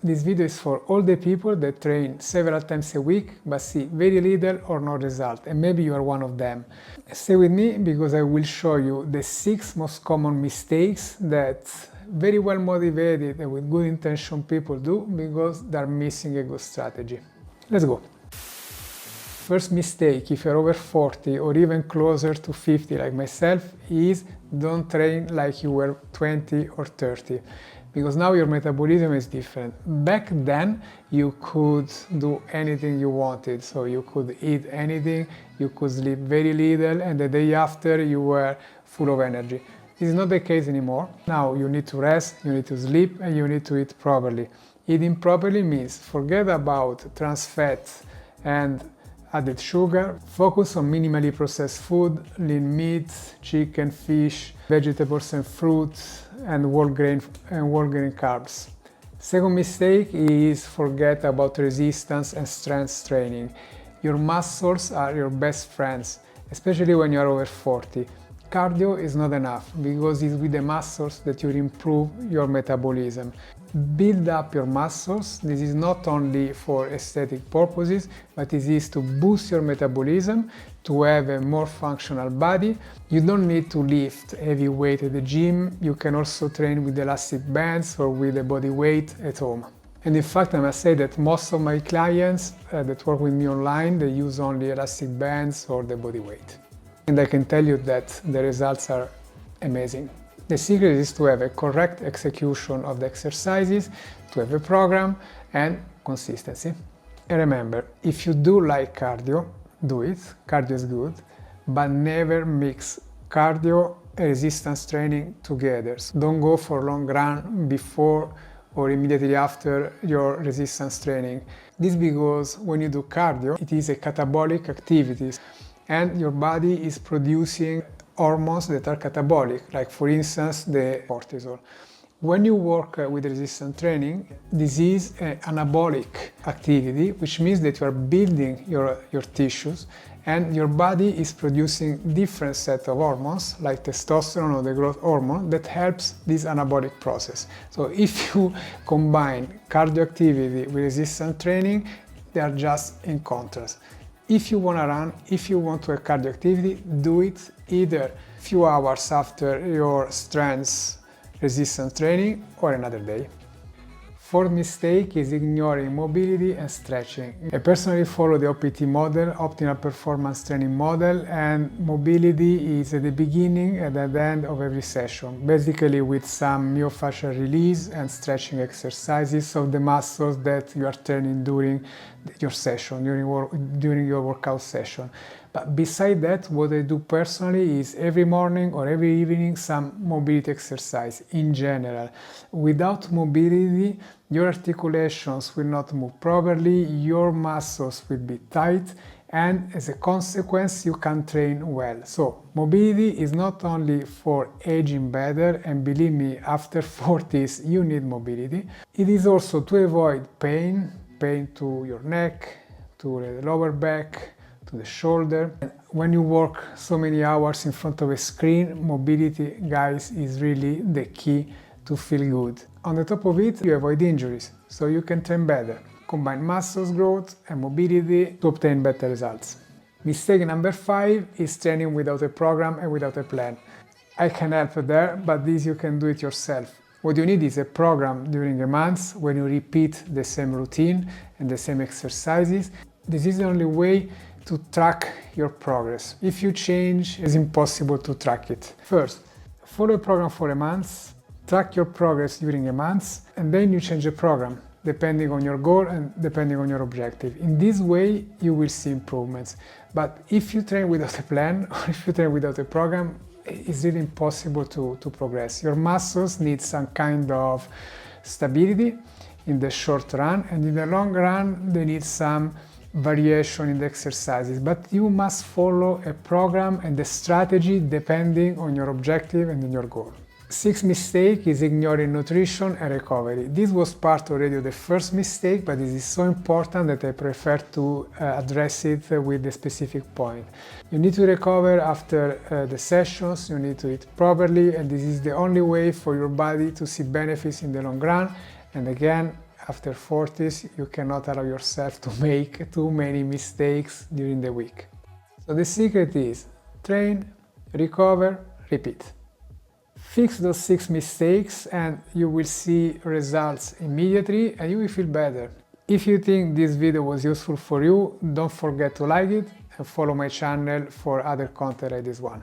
This video is for all the people that train several times a week but see very little or no result, and maybe you are one of them. Stay with me because I will show you the 6 most common mistakes that very well motivated and with good intention people do because they're missing a good strategy. Let's go. First mistake, if you're over 40 or even closer to 50 like myself, is don't train like you were 20 or 30. Because now your metabolism is different. Back then, you could do anything you wanted. So you could eat anything, you could sleep very little, and the day after you were full of energy. This is not the case anymore. Now you need to rest, you need to sleep, and you need to eat properly. Eating properly means forget about trans fat and added sugar. Focus on minimally processed food, lean meat, chicken, fish, vegetables and fruits, and whole grain carbs. Second mistake is forget about resistance and strength training. Your muscles are your best friends, especially when you are over 40. Cardio is not enough because it's with the muscles that you improve your metabolism. Build up your muscles. This is not only for aesthetic purposes, but it is to boost your metabolism, to have a more functional body. You don't need to lift heavy weight at the gym. You can also train with elastic bands or with a body weight at home. And in fact, I must say that most of my clients that work with me online, they use only elastic bands or the body weight. And I can tell you that the results are amazing. The secret is to have a correct execution of the exercises, to have a program and consistency. And remember, if you do like cardio, do it. Cardio is good, but never mix cardio and resistance training together. So don't go for long run before or immediately after your resistance training. This because when you do cardio, it is a catabolic activity and your body is producing hormones that are catabolic, like for instance the cortisol. When you work with resistance training, this is an anabolic activity, which means that you are building your tissues and your body is producing different set of hormones like testosterone or the growth hormone that helps this anabolic process. So if you combine cardio activity with resistance training, they are just in contrast. If you want to run, if you want to have cardio activity, do it either a few hours after your strength resistance training or another day. Fourth mistake is ignoring mobility and stretching. I personally follow the OPT model, Optimal Performance Training Model, and mobility is at the beginning and at the end of every session, basically with some myofascial release and stretching exercises of the muscles that you are training during your session, during your workout session. But beside that, what I do personally is every morning or every evening some mobility exercise in general. Without mobility, your articulations will not move properly, your muscles will be tight, and as a consequence, you can train well. So mobility is not only for aging better, and believe me, after 40s, you need mobility. It is also to avoid pain to your neck, to the lower back, to the shoulder. And when you work so many hours in front of a screen, mobility, guys, is really the key to feel good. On the top of it, you avoid injuries, so you can train better. Combine muscles growth and mobility to obtain better results. Mistake number 5 is training without a program and without a plan. I can help there, but this you can do it yourself. What you need is a program during a month when you repeat the same routine and the same exercises. This is the only way to track your progress. If you change, it's impossible to track it. First, follow a program for a month, track your progress during a month, and then you change the program, depending on your goal and depending on your objective. In this way, you will see improvements. But if you train without a plan, or if you train without a program, it's really impossible to progress. Your muscles need some kind of stability in the short run, and in the long run, they need some variation in the exercises, but you must follow a program and a strategy depending on your objective and on your goal. Sixth mistake is ignoring nutrition and recovery. This was part already of the first mistake, but it is so important that I prefer to address it with a specific point. You need to recover after the sessions, you need to eat properly, and this is the only way for your body to see benefits in the long run. And again, after 40s, you cannot allow yourself to make too many mistakes during the week. So the secret is train, recover, repeat. Fix those 6 mistakes and you will see results immediately and you will feel better. If you think this video was useful for you, don't forget to like it and follow my channel for other content like this one.